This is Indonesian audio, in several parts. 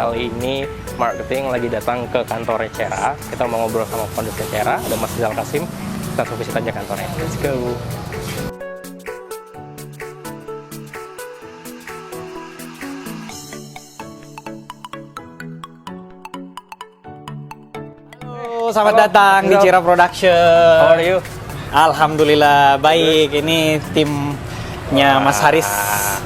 kali ini marketing lagi datang ke kantornya Cera. Kita mau ngobrol sama founder Cera, ada Mas Rizal Kasim. Kita langsung visit aja kantornya. Let's go. Halo, selamat datang di Cera Production. How are you? Alhamdulillah baik. Ini timnya Mas Haris.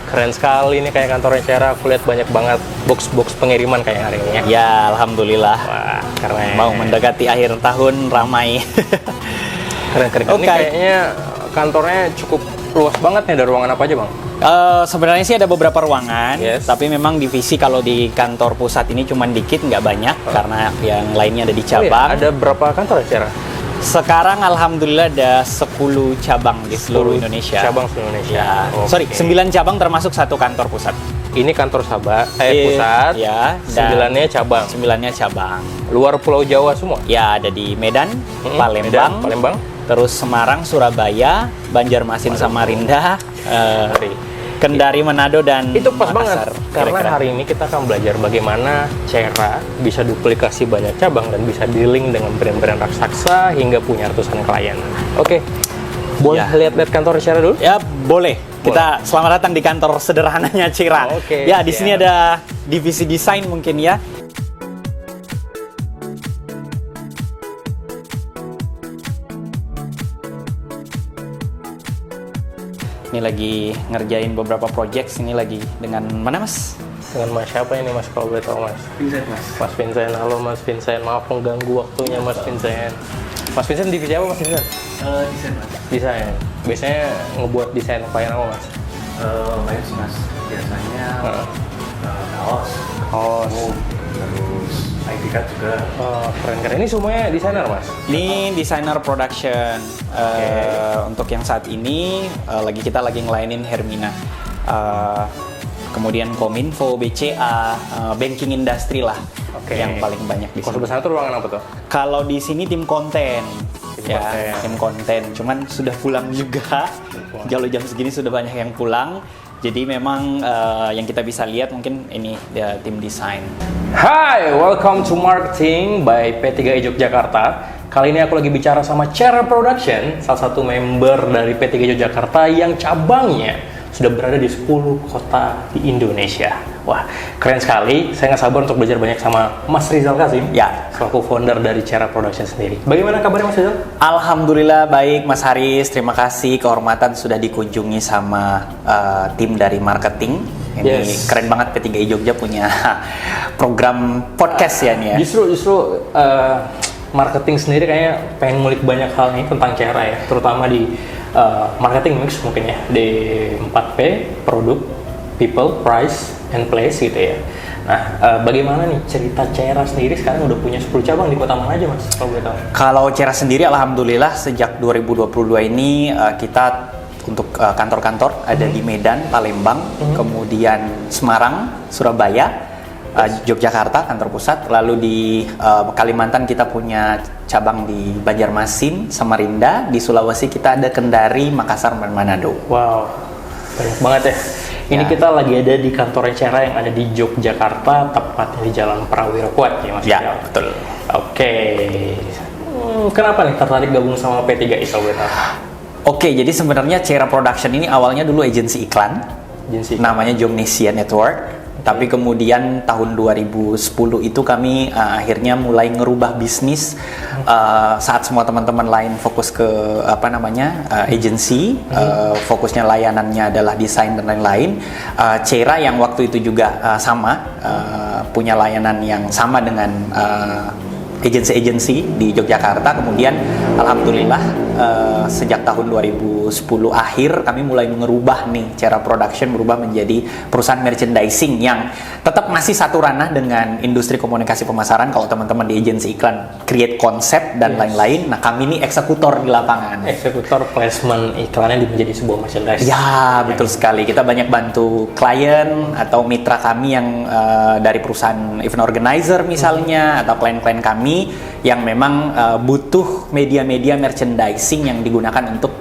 Keren sekali nih kayak kantornya Cera. Aku lihat banyak banget box-box pengiriman kayak hari ini ya. Ya, alhamdulillah. Wah, keren. Mau mendekati akhir tahun ramai. Keren. Ini kayaknya kantornya cukup luas banget nih. Ada ruangan apa aja, Bang? Sebenarnya sih ada beberapa ruangan, Yes. tapi memang divisi kalau di kantor pusat ini cuma dikit, nggak banyak, karena yang lainnya ada di Oh, iya. cabang. Ada berapa kantor ya Cera? Sekarang alhamdulillah ada 10 cabang di seluruh Indonesia. Cabang seluruh Indonesia. Ya, Oke. sorry, 9 cabang termasuk satu kantor pusat. Ini kantor pusat. Ya, dan 9-nya cabang. 9-nya cabang. Luar Pulau Jawa semua. Ya, ada di Medan, Medan, Palembang. terus Semarang, Surabaya, Banjarmasin, Samarinda, Kendari, Manado, dan Itu pas Makassar. banget, karena Kira-kira. hari ini kita akan belajar bagaimana Cera bisa duplikasi banyak cabang dan bisa dealing dengan brand-brand raksasa hingga punya ratusan klien. Oke, boleh Ya. lihat-lihat kantor Cera dulu? Ya, boleh. Kita selamat datang di kantor sederhananya Cera. Oke, Ya, di sini siap. ada divisi desain mungkin ya. Ini lagi ngerjain beberapa project. Ini lagi dengan mana, Mas? Dengan Mas siapa ini Mas, kalau boleh tahu Mas? Vincent, Mas. Mas Vincent, halo Mas Vincent, maaf mengganggu waktunya Mas Vincent. Mas Vincent divisi apa Mas Vincent? Desain, Mas. Desain. Biasanya ngebuat desain klien apa Mas? Banyak sih, Mas. Biasanya Heeh. kaos, Kaos. terus ID card juga. Oh, keren. Ini semuanya desainer Mas? Ini desainer production. Untuk yang saat ini kita lagi ngelainin Hermina. Kemudian Kominfo, BCA, banking industry lah. Oke. Yang paling banyak di Kalau sini. sebelah sana tuh ruangan apa tuh? Kalau di sini tim konten. konten. Tim konten. Cuman sudah pulang juga. Kalau jam segini sudah banyak yang pulang. Jadi memang yang kita bisa lihat mungkin ini tim desain. Hai, welcome to Marketing by P3i Yogyakarta. Kali ini aku lagi bicara sama Cera Production, salah satu member dari P3i Yogyakarta yang cabangnya sudah berada di 10 kota di Indonesia. Wah, keren sekali. Saya nggak sabar untuk belajar banyak sama Mas Rizal Kasim, Ya. selaku founder dari Cera Production sendiri. Bagaimana kabarnya Mas Rizal? Alhamdulillah baik Mas Haris, terima kasih kehormatan sudah dikunjungi sama tim dari marketing. Ini Yes. keren banget P3i Jogja punya program podcast ya nih ya. Justru marketing sendiri kayaknya pengen ngulik banyak hal nih tentang Cera ya, terutama di marketing mix mungkin ya, di 4P, produk, people, price, and place gitu ya. Nah, bagaimana nih cerita Cera sendiri sekarang udah punya 10 cabang di kota mana aja Mas, kalau boleh tahu? Kalau Cera sendiri alhamdulillah sejak 2022 ini kita untuk kantor-kantor ada di Medan, Palembang, kemudian Semarang, Surabaya, Yogyakarta kantor pusat, lalu di Kalimantan kita punya cabang di Banjarmasin, Samarinda, di Sulawesi kita ada Kendari, Makassar, dan Manado. Wow, banyak banget ya. Ini Ya. kita lagi ada di kantor Cera yang ada di Yogyakarta, tepatnya di Jalan Prawira Kuat ya Mas? Ya, betul. Oke. Kenapa nih tertarik gabung sama P3i kalau boleh tahu? Oke, jadi sebenarnya Cera Production ini awalnya dulu agensi iklan, Agensi. namanya Jomnesia Network. Tapi kemudian tahun 2010 itu kami akhirnya mulai ngerubah bisnis saat semua teman-teman lain fokus ke agensi, fokusnya layanannya adalah desain dan lain-lain. Cera yang waktu itu juga sama punya layanan yang sama dengan agensi-agensi di Yogyakarta. Kemudian alhamdulillah sejak tahun 2010 akhir kami mulai ngerubah nih Cera Production, berubah menjadi perusahaan merchandising yang tetap masih satu ranah dengan industri komunikasi pemasaran. Kalau teman-teman di agensi iklan create konsep dan lain-lain, nah kami ini eksekutor di lapangan. Eksekutor placement iklannya menjadi sebuah merchandise. Ya, betul sekali. Kita banyak bantu klien atau mitra kami yang dari perusahaan event organizer misalnya, atau klien-klien kami yang memang butuh media-media merchandising yang digunakan untuk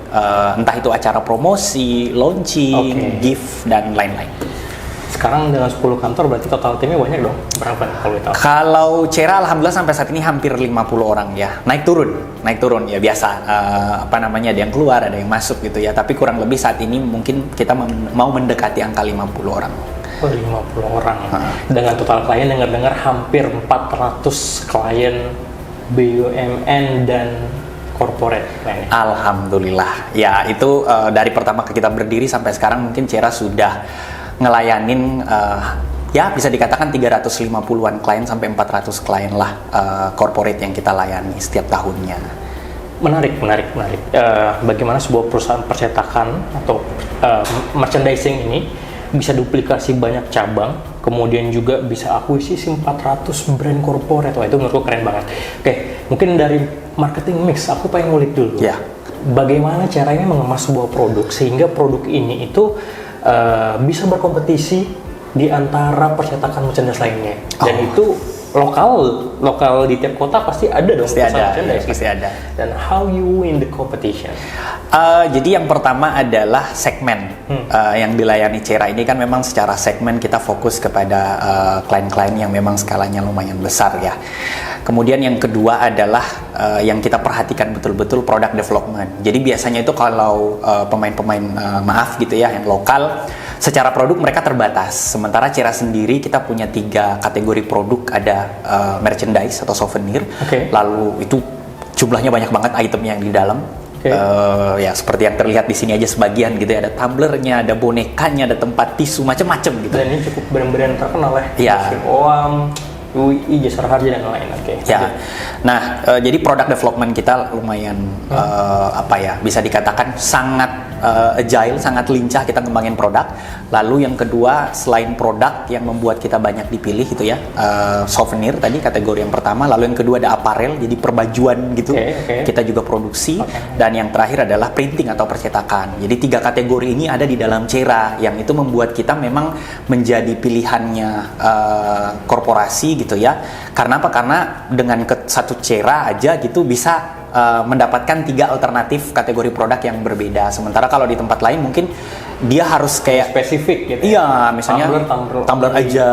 entah itu acara promosi, launching, Oke. gift, dan lain-lain. sekarang dengan 10 kantor berarti total timnya banyak dong. Berapa nih kalau kita? Kalau Cera alhamdulillah sampai saat ini hampir 50 orang ya. Naik turun ya biasa. Ada yang keluar, ada yang masuk gitu ya. Tapi kurang lebih saat ini mungkin kita mau mendekati angka 50 orang. Oh, 50 orang. Dengan total klien dengar-dengar hampir 400 klien BUMN dan corporate kliennya. Alhamdulillah. Ya, itu dari pertama kita berdiri sampai sekarang mungkin Cera sudah ngelayanin ya bisa dikatakan 350-an klien sampai 400 klien lah corporate yang kita layani setiap tahunnya. Menarik. Bagaimana sebuah perusahaan percetakan atau merchandising ini bisa duplikasi banyak cabang, kemudian juga bisa akuisisi 400 brand corporate. Wah, itu menurutku keren banget. Oke, mungkin dari marketing mix, aku pengen ngulik dulu. Ya. Bagaimana caranya mengemas sebuah produk sehingga produk ini itu bisa berkompetisi di antara percetakan merchandise lainnya. Dan itu lokal di tiap kota pasti ada dong. Pasti ada. Dan how you win the competition? Jadi yang pertama adalah segmen yang dilayani Cera ini kan memang secara segmen kita fokus kepada klien-klien yang memang skalanya lumayan besar ya. Kemudian yang kedua adalah yang kita perhatikan betul-betul product development. Jadi biasanya itu kalau pemain-pemain maaf gitu ya yang lokal, secara produk mereka terbatas. Sementara Cera sendiri kita punya 3 kategori produk, ada merchandise atau souvenir. Lalu itu jumlahnya banyak banget itemnya yang di dalam. Ya seperti yang terlihat di sini aja sebagian gitu ya, ada tumblernya, ada bonekanya, ada tempat tisu, macam-macam gitu. Dan ini cukup brand-brand terkenal ya. OAM, UI, Jasara Harja dan lain-lain. Ya. Nah, jadi product development kita lumayan bisa dikatakan sangat agile, sangat lincah kita ngembangin produk. Lalu yang kedua, selain produk yang membuat kita banyak dipilih gitu ya, souvenir tadi kategori yang pertama. Lalu yang kedua ada apparel, jadi perbajuan gitu. Kita juga produksi. Dan yang terakhir adalah printing atau percetakan. Jadi 3 kategori ini ada di dalam Cera, yang itu membuat kita memang menjadi pilihannya korporasi gitu ya. Karena apa? Karena dengan satu Cera aja gitu bisa mendapatkan 3 alternatif kategori produk yang berbeda. Sementara kalau di tempat lain mungkin dia harus kayak spesifik gitu. Iya, misalnya tumbler aja.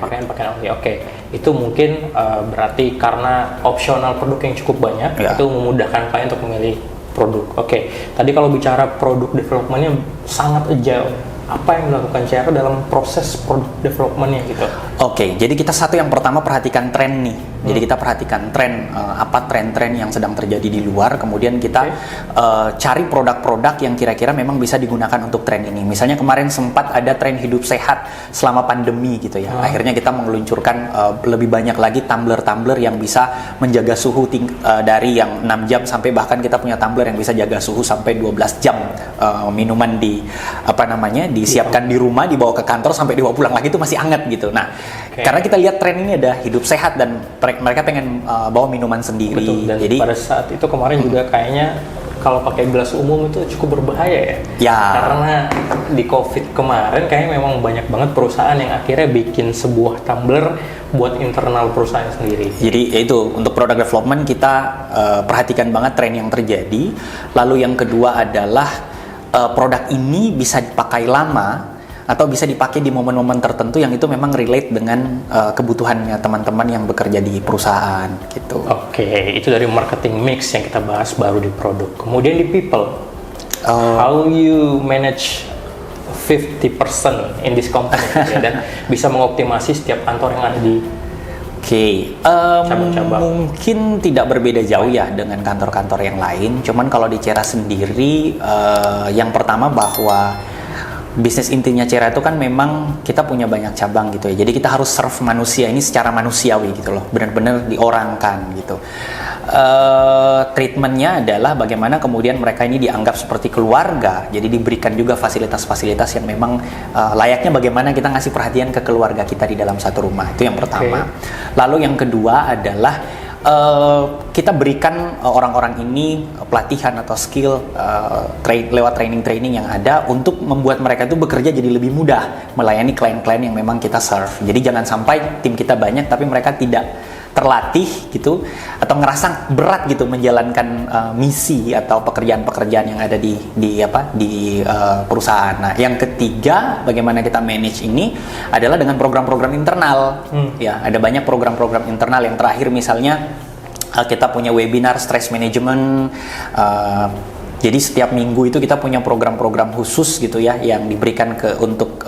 Pakaian. Oke. Itu mungkin berarti karena opsional produk yang cukup banyak, itu memudahkan klien untuk memilih produk. Oke. Tadi kalau bicara produk development-nya sangat agile. Apa yang dilakukan Cera dalam proses produk development-nya gitu? Oke, jadi kita yang pertama perhatikan tren nih. Jadi kita perhatikan tren, apa tren-tren yang sedang terjadi di luar, kemudian kita cari produk-produk yang kira-kira memang bisa digunakan untuk tren ini. Misalnya kemarin sempat ada tren hidup sehat selama pandemi gitu ya. Akhirnya kita meluncurkan lebih banyak lagi tumbler-tumbler yang bisa menjaga suhu dari yang 6 jam sampai bahkan kita punya tumbler yang bisa jaga suhu sampai 12 jam. Minuman disiapkan di rumah, dibawa ke kantor sampai dibawa pulang lagi itu masih hangat gitu. Nah, karena kita lihat tren ini ada hidup sehat dan mereka pengen bawa minuman sendiri. Betul, dan jadi pada saat itu kemarin juga kayaknya kalau pakai gelas umum itu cukup berbahaya ya. Karena di COVID kemarin kayaknya memang banyak banget perusahaan yang akhirnya bikin sebuah tumbler buat internal perusahaan sendiri. Jadi itu untuk product development kita perhatikan banget tren yang terjadi. Lalu yang kedua adalah produk ini bisa dipakai lama atau bisa dipakai di momen-momen tertentu yang itu memang relate dengan kebutuhannya teman-teman yang bekerja di perusahaan gitu. Oke, itu dari marketing mix yang kita bahas baru di produk. Kemudian di people, how you manage 50% in this company ya, dan bisa mengoptimasi setiap kantor yang ada di cabang-cabang. Mungkin tidak berbeda jauh ya dengan kantor-kantor yang lain. Cuman kalau di Cera sendiri, yang pertama bahwa bisnis intinya Cera itu kan memang kita punya banyak cabang gitu ya. Jadi kita harus serve manusia ini secara manusiawi gitu loh, benar-benar diorangkan gitu. Treatmentnya adalah bagaimana kemudian mereka ini dianggap seperti keluarga. Jadi diberikan juga fasilitas-fasilitas yang memang layaknya bagaimana kita ngasih perhatian ke keluarga kita di dalam satu rumah. Itu yang pertama. Lalu yang kedua adalah kita berikan orang-orang ini pelatihan atau skill lewat training-training yang ada untuk membuat mereka itu bekerja jadi lebih mudah melayani klien-klien yang memang kita serve. Jadi jangan sampai tim kita banyak tapi mereka tidak terlatih gitu atau ngerasa berat gitu menjalankan misi atau pekerjaan-pekerjaan yang ada di perusahaan. Nah, yang ketiga bagaimana kita manage ini adalah dengan program-program internal. Ya, ada banyak program-program internal. Yang terakhir misalnya kita punya webinar stress management. Jadi setiap minggu itu kita punya program-program khusus gitu ya yang diberikan untuk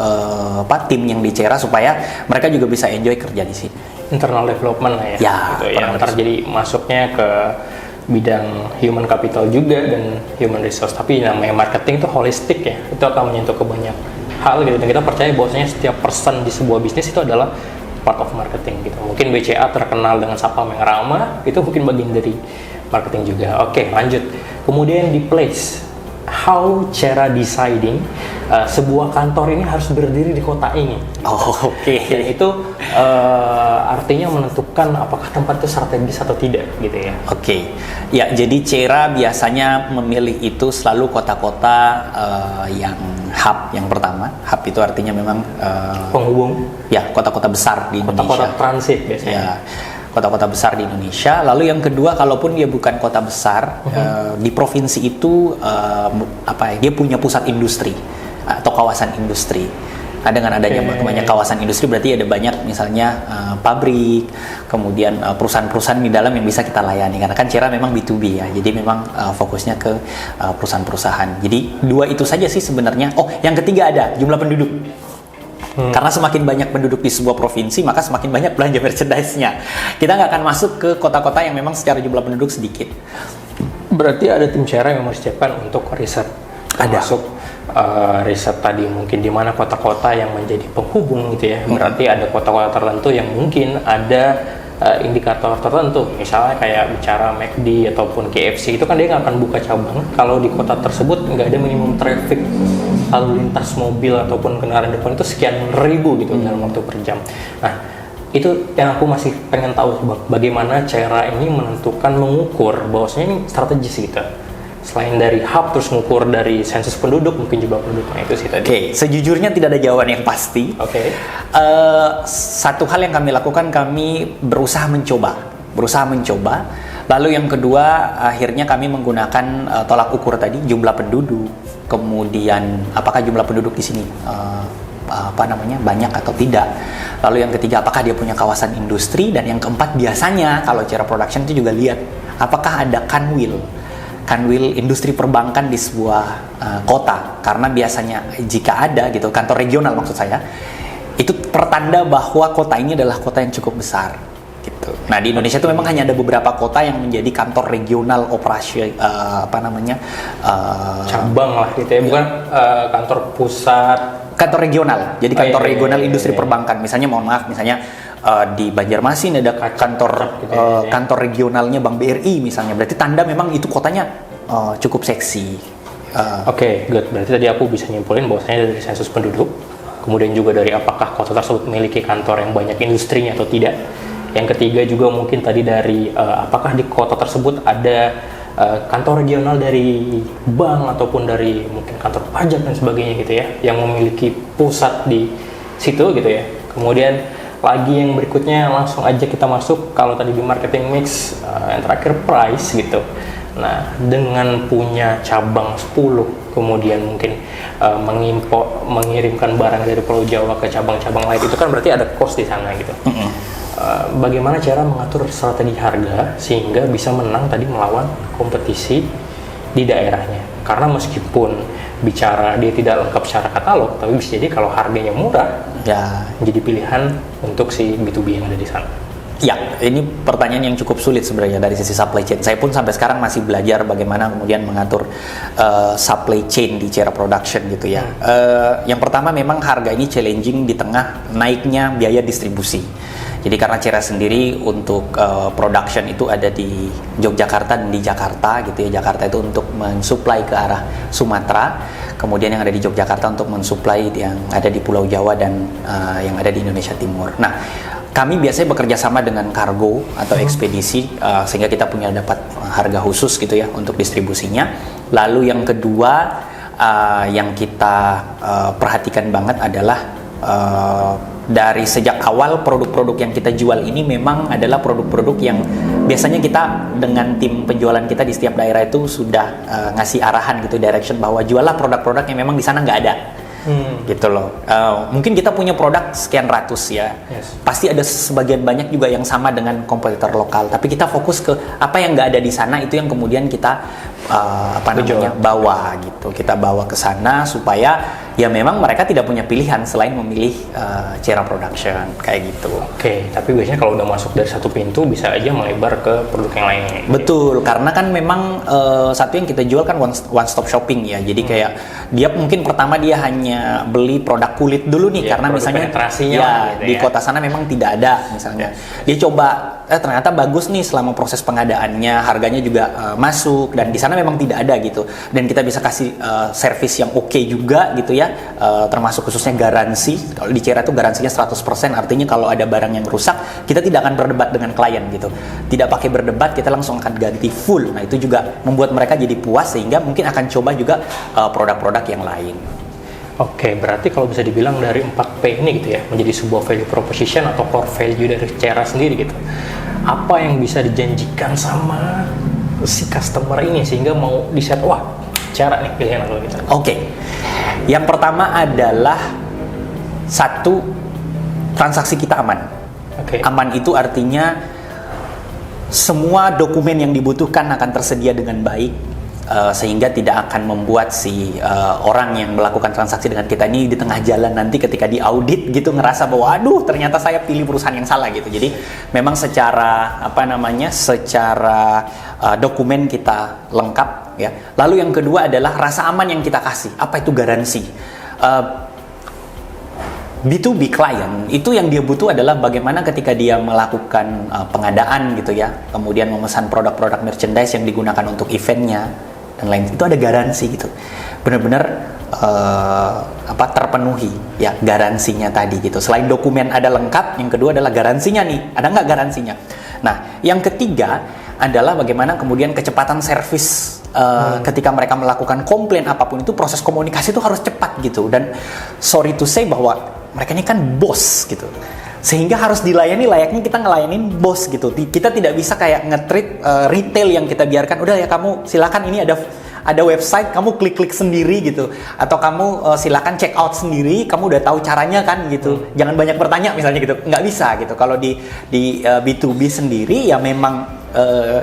tim yang di Cera supaya mereka juga bisa enjoy kerja di sini. Internal development lah ya. Ya, gitu ya. Ntar jadi masuknya ke bidang human capital juga dan human resource. Tapi namanya marketing itu holistik ya. Itu akan menyentuh ke banyak hal gitu. Dan kita percaya bahwasanya setiap person di sebuah bisnis itu adalah part of marketing gitu. Mungkin BCA terkenal dengan sapam yang ramah, itu mungkin bagian dari marketing juga. Oke, lanjut. Kemudian di place, how Cera deciding sebuah kantor ini harus berdiri di kota ini. Oh, oke. Dan itu artinya menentukan apakah tempat itu strategis atau tidak gitu ya. Oke. Ya, jadi Cera biasanya memilih itu selalu kota-kota yang hub yang pertama. Hub itu artinya memang Penghubung. ya kota-kota besar di Indonesia. Kota-kota transit biasanya. Ya, kota-kota besar di Indonesia. Lalu yang kedua, kalaupun dia bukan kota besar, di provinsi itu dia punya pusat industri atau kawasan industri. Dengan adanya banyak kawasan industri berarti ada banyak misalnya pabrik, kemudian perusahaan-perusahaan di dalam yang bisa kita layani. Karena kan Cera memang B2B ya, jadi memang fokusnya ke perusahaan-perusahaan. Jadi dua itu saja sih sebenarnya. Oh, yang ketiga ada jumlah penduduk. Karena semakin banyak penduduk di sebuah provinsi, maka semakin banyak belanja merchandise-nya. Kita nggak akan masuk ke kota-kota yang memang secara jumlah penduduk sedikit. Berarti ada tim Cera yang mempersiapkan untuk riset. Termasuk riset tadi mungkin di mana kota-kota yang menjadi penghubung gitu ya. Berarti ada kota-kota tertentu yang mungkin ada indikator tertentu. Misalnya kayak bicara McD ataupun KFC, itu kan dia nggak akan buka cabang kalau di kota tersebut nggak ada minimum traffic lalu lintas mobil ataupun kendaraan depan itu sekian ribu gitu dalam waktu per jam. Nah, itu yang aku masih pengen tahu bagaimana Cera ini mengukur bahwasanya ini strategis gitu. Selain dari hub terus mengukur dari sensus penduduk, mungkin jumlah penduduknya itu sih tadi. Oke, sejujurnya tidak ada jawaban yang pasti. Oke. Satu hal yang kami lakukan, kami berusaha mencoba. Lalu yang kedua, akhirnya kami menggunakan tolak ukur tadi, jumlah penduduk. Kemudian apakah jumlah penduduk di sini banyak atau tidak. Lalu yang ketiga, apakah dia punya kawasan industri. Dan yang keempat, biasanya kalau Cera Production itu juga lihat apakah ada kanwil industri perbankan di sebuah kota. Karena biasanya jika ada gitu, kantor regional maksud saya, itu pertanda bahwa kota ini adalah kota yang cukup besar gitu. Nah, di Indonesia itu memang hanya ada beberapa kota yang menjadi kantor regional operasi cabang lah gitu ya, bukan kantor pusat. Kantor regional. Jadi kantor regional industri iya. perbankan. Misalnya di Banjarmasin ada kantor gitu ya. kantor regionalnya Bank BRI misalnya. Berarti tanda memang itu kotanya cukup seksi. Oke, good. Berarti tadi aku bisa nyimpulin bahwasanya dari sensus penduduk, kemudian juga dari apakah kota tersebut memiliki kantor yang banyak industrinya atau tidak. Yang ketiga juga mungkin tadi dari apakah di kota tersebut ada kantor regional dari bank ataupun dari mungkin kantor pajak dan sebagainya gitu ya, yang memiliki pusat di situ gitu ya. Kemudian lagi yang berikutnya langsung aja kita masuk, kalau tadi di marketing mix yang terakhir price gitu. Nah, dengan punya cabang 10, kemudian mungkin mengirimkan barang dari Pulau Jawa ke cabang-cabang lain, itu kan berarti ada cost di sana gitu. Bagaimana cara mengatur strategi harga sehingga bisa menang tadi melawan kompetisi di daerahnya? Karena meskipun bicara dia tidak lengkap secara katalog, tapi bisa jadi kalau harganya murah, Ya, menjadi pilihan untuk si B2B yang ada di sana. ya, ini pertanyaan yang cukup sulit sebenarnya dari sisi supply chain. Saya pun sampai sekarang masih belajar bagaimana kemudian mengatur supply chain di Cera Production gitu ya. Yang pertama memang harga ini challenging di tengah naiknya biaya distribusi. Jadi karena Cera sendiri untuk production itu ada di Yogyakarta dan di Jakarta gitu ya. Jakarta itu untuk mensuplai ke arah Sumatera, kemudian yang ada di Yogyakarta untuk mensuplai yang ada di Pulau Jawa dan yang ada di Indonesia Timur. Nah, kami biasanya bekerja sama dengan kargo atau ekspedisi sehingga kita punya dapat harga khusus gitu ya untuk distribusinya. Lalu yang kedua yang kita perhatikan banget adalah dari sejak awal produk-produk yang kita jual ini memang adalah produk-produk yang biasanya kita dengan tim penjualan kita di setiap daerah itu sudah ngasih arahan gitu, direction bahwa jualah produk-produk yang memang di sana nggak ada. Gitu loh. Mungkin kita punya produk sekian ratus ya. Yes. Pasti ada sebagian banyak juga yang sama dengan kompetitor lokal. Tapi kita fokus ke apa yang nggak ada di sana, itu yang kemudian kita bawa gitu. Kita bawa ke sana supaya ya memang mereka tidak punya pilihan selain memilih Cera Production kayak gitu. Oke, tapi biasanya kalau udah masuk dari satu pintu bisa aja melebar ke produk yang lainnya. Betul, karena kan memang satu yang kita jual kan one stop shopping ya. Jadi kayak dia mungkin pertama dia hanya beli produk kulit dulu nih, karena misalnya penetrasinya gitu di kota sana memang tidak ada misalnya. Dia coba ternyata bagus nih selama proses pengadaannya, harganya juga masuk dan di sana memang tidak ada gitu. Dan kita bisa kasih service yang oke juga gitu ya. Termasuk khususnya garansi. Kalau di Cera itu garansinya 100%, artinya kalau ada barang yang rusak, kita tidak akan berdebat dengan klien gitu. Tidak pakai berdebat, kita langsung akan ganti full. Nah, itu juga membuat mereka jadi puas sehingga mungkin akan coba juga produk-produk yang lain. Oke, berarti kalau bisa dibilang dari 4P ini gitu ya, menjadi sebuah value proposition atau core value dari Cera sendiri gitu. Apa yang bisa dijanjikan sama si customer ini sehingga mau di-set, wah, Cera nih pilihan kalau gitu. Oke. Yang pertama adalah satu, transaksi kita aman. Oke. Aman itu artinya semua dokumen yang dibutuhkan akan tersedia dengan baik. Sehingga tidak akan membuat si orang yang melakukan transaksi dengan kita ini di tengah jalan nanti ketika diaudit gitu ngerasa bahwa aduh ternyata saya pilih perusahaan yang salah gitu. Jadi memang secara secara dokumen kita lengkap ya. Lalu yang kedua adalah rasa aman yang kita kasih. Apa itu garansi? B2B client itu yang dia butuh adalah bagaimana ketika dia melakukan pengadaan gitu ya, kemudian memesan produk-produk merchandise yang digunakan untuk eventnya dan lain, itu ada garansi gitu, benar-benar terpenuhi ya garansinya tadi gitu. Selain dokumen ada lengkap, yang kedua adalah garansinya nih, ada nggak garansinya. Nah, yang ketiga adalah bagaimana kemudian kecepatan servis ketika mereka melakukan komplain apapun itu, proses komunikasi itu harus cepat gitu. Dan sorry to say bahwa mereka ini kan bos gitu, sehingga harus dilayani layaknya kita ngelayanin bos gitu. Kita tidak bisa kayak nge-treat retail yang kita biarkan udah ya kamu silakan ini ada website kamu klik-klik sendiri gitu, atau kamu silakan check out sendiri, kamu udah tahu caranya kan gitu, jangan banyak bertanya misalnya gitu. Nggak bisa gitu. Kalau di B2B sendiri ya memang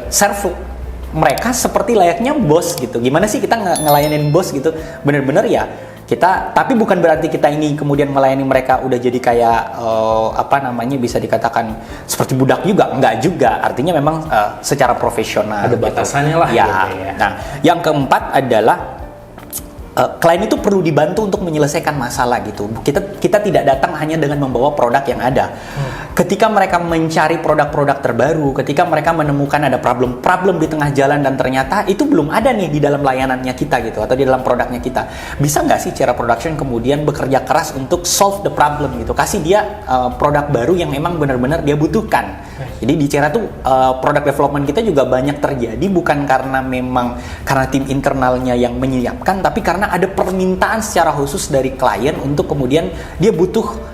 serve mereka seperti layaknya bos gitu. Gimana sih kita ngelayanin bos gitu, bener-bener ya kita, tapi bukan berarti kita ini kemudian melayani mereka udah jadi kayak bisa dikatakan seperti budak juga, enggak juga. Artinya memang secara profesional ada batasannya lah ya. Gitu ya. Nah, yang keempat adalah klien itu perlu dibantu untuk menyelesaikan masalah gitu. Kita tidak datang hanya dengan membawa produk yang ada. Ketika mereka mencari produk-produk terbaru, ketika mereka menemukan ada problem di tengah jalan dan ternyata itu belum ada nih di dalam layanannya kita gitu, atau di dalam produknya kita, bisa nggak sih Cera Production kemudian bekerja keras untuk solve the problem gitu, kasih dia produk baru yang memang benar-benar dia butuhkan. Jadi di Cera tuh product development kita juga banyak terjadi bukan karena tim internalnya yang menyiapkan, tapi karena ada permintaan secara khusus dari klien untuk kemudian dia butuh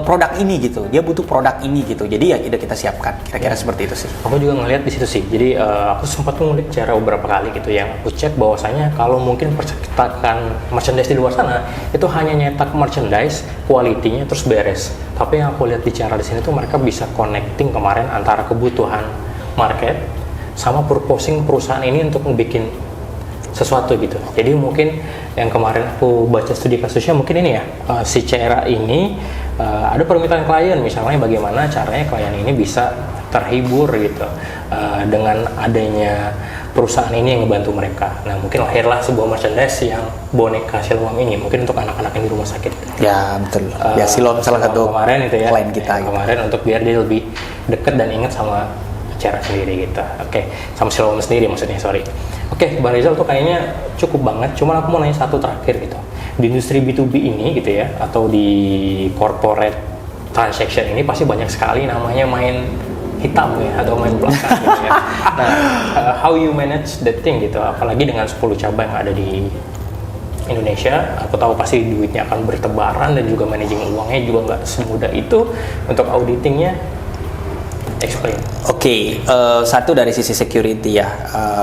produk ini gitu, dia butuh produk ini gitu. Jadi ya kita siapkan, kira-kira seperti itu sih. Aku juga ngelihat di situ sih. Jadi aku sempat ngulik Cera beberapa kali gitu, yang aku cek bahwasanya kalau mungkin percetakan merchandise di luar sana itu hanya nyetak merchandise, kualitinya terus beres. Tapi yang aku lihat di Cera di sini tuh mereka bisa connecting kemarin antara kebutuhan market sama purposing perusahaan ini untuk bikin sesuatu gitu. Jadi mungkin yang kemarin aku baca studi kasusnya mungkin ini ya, si Cera ini ada permintaan klien, misalnya bagaimana caranya klien ini bisa terhibur gitu dengan adanya perusahaan ini yang ngebantu mereka. Nah, mungkin lahirlah sebuah merchandise yang boneka Siloam ini, mungkin untuk anak-anak yang di rumah sakit. Ya betul. Ya Siloam salah satu kemarin itu ya, klien kita. Gitu. Kemarin untuk biar dia lebih deket dan ingat sama Cera sendiri gitu. Oke, sama Siloam sendiri maksudnya, sorry. Oke, Bang Rizal tuh kayaknya cukup banget. Cuman aku mau nanya satu terakhir gitu. Di industri B2B ini gitu ya, atau di corporate transaction ini pasti banyak sekali namanya main hitam ya, atau main belakang gitu ya. Nah, how you manage that thing gitu, apalagi dengan 10 cabang yang ada di Indonesia. Aku tahu pasti duitnya akan bertebaran dan juga managing uangnya juga nggak semudah itu. Untuk auditingnya, explain. Oke, satu dari sisi security ya,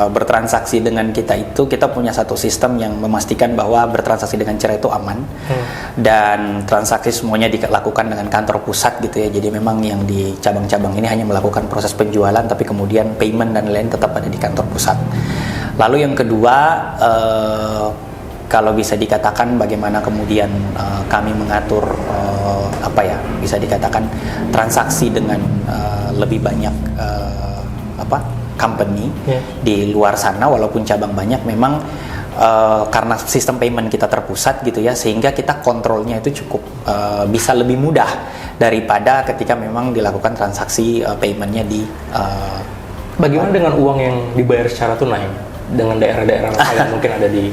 bertransaksi dengan kita itu kita punya satu sistem yang memastikan bahwa bertransaksi dengan Cera itu aman dan transaksi semuanya dilakukan dengan kantor pusat gitu ya. Jadi memang yang di cabang-cabang ini hanya melakukan proses penjualan, tapi kemudian payment dan lain tetap ada di kantor pusat. Lalu yang kedua, kalau bisa dikatakan bagaimana kemudian kami mengatur bisa dikatakan transaksi dengan lebih banyak company di luar sana, walaupun cabang banyak, memang karena sistem payment kita terpusat gitu ya, sehingga kita kontrolnya itu cukup bisa lebih mudah daripada ketika memang dilakukan transaksi paymentnya di Bagaimana dengan uang yang dibayar secara tunai dengan daerah-daerah lokal yang mungkin ada di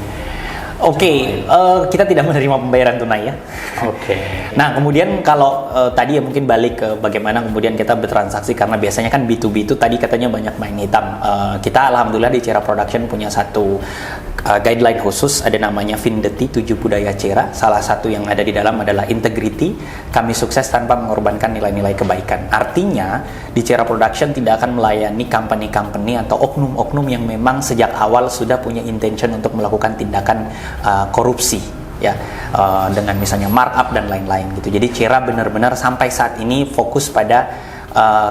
kita tidak menerima pembayaran tunai ya. Nah, kemudian kalau tadi ya mungkin balik ke bagaimana kemudian kita bertransaksi, karena biasanya kan B2B itu tadi katanya banyak main hitam. Kita alhamdulillah di Cera Production punya satu guideline khusus, ada namanya Vindeti 7 Budaya Cera. Salah satu yang ada di dalam adalah integrity. Kami sukses tanpa mengorbankan nilai-nilai kebaikan. Artinya di Cera Production tidak akan melayani company-company atau oknum-oknum yang memang sejak awal sudah punya intention untuk melakukan tindakan korupsi ya, dengan misalnya markup dan lain-lain gitu. Jadi Cera benar-benar sampai saat ini fokus pada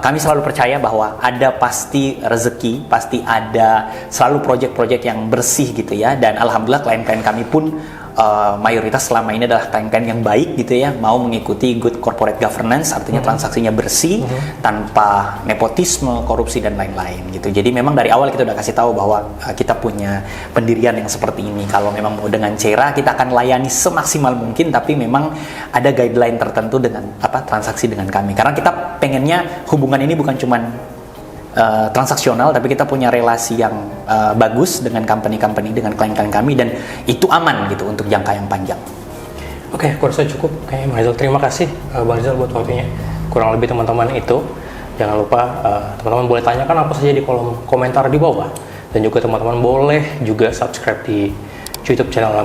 kami selalu percaya bahwa ada pasti rezeki, pasti ada selalu proyek-proyek yang bersih gitu ya, dan alhamdulillah klien-klien kami pun mayoritas selama ini adalah klien-klien yang baik gitu ya, mau mengikuti good corporate governance, artinya transaksinya bersih, tanpa nepotisme, korupsi dan lain-lain gitu. Jadi memang dari awal kita udah kasih tahu bahwa kita punya pendirian yang seperti ini. Kalau memang mau dengan Cera, kita akan layani semaksimal mungkin, tapi memang ada guideline tertentu dengan transaksi dengan kami. Karena kita pengennya hubungan ini bukan cuman transaksional, tapi kita punya relasi yang bagus dengan company-company, dengan klien-klien kami, dan itu aman gitu untuk jangka yang panjang. Oke, aku rasa cukup. Bang Rizal, terima kasih Bang Rizal buat waktunya. Kurang lebih teman-teman itu, jangan lupa teman-teman boleh tanyakan apa saja di kolom komentar di bawah, dan juga teman-teman boleh juga subscribe di YouTube channel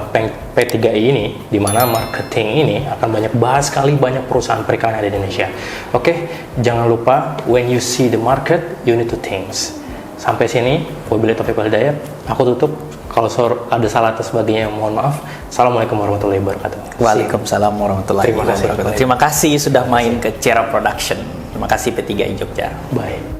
P3i ini, di mana marketing ini akan banyak bahas sekali banyak perusahaan perikanan di Indonesia. Oke, jangan lupa, when you see the market, you need to think. Sampai sini, wabillahi taufiq wal hidayah. Aku tutup. Kalau ada salah atau sebagainya, mohon maaf. Assalamualaikum warahmatullahi wabarakatuh. Waalaikumsalam warahmatullahi wabarakatuh. Terima kasih sudah main ke Cera Production. Terima kasih P3i Jogja. Bye.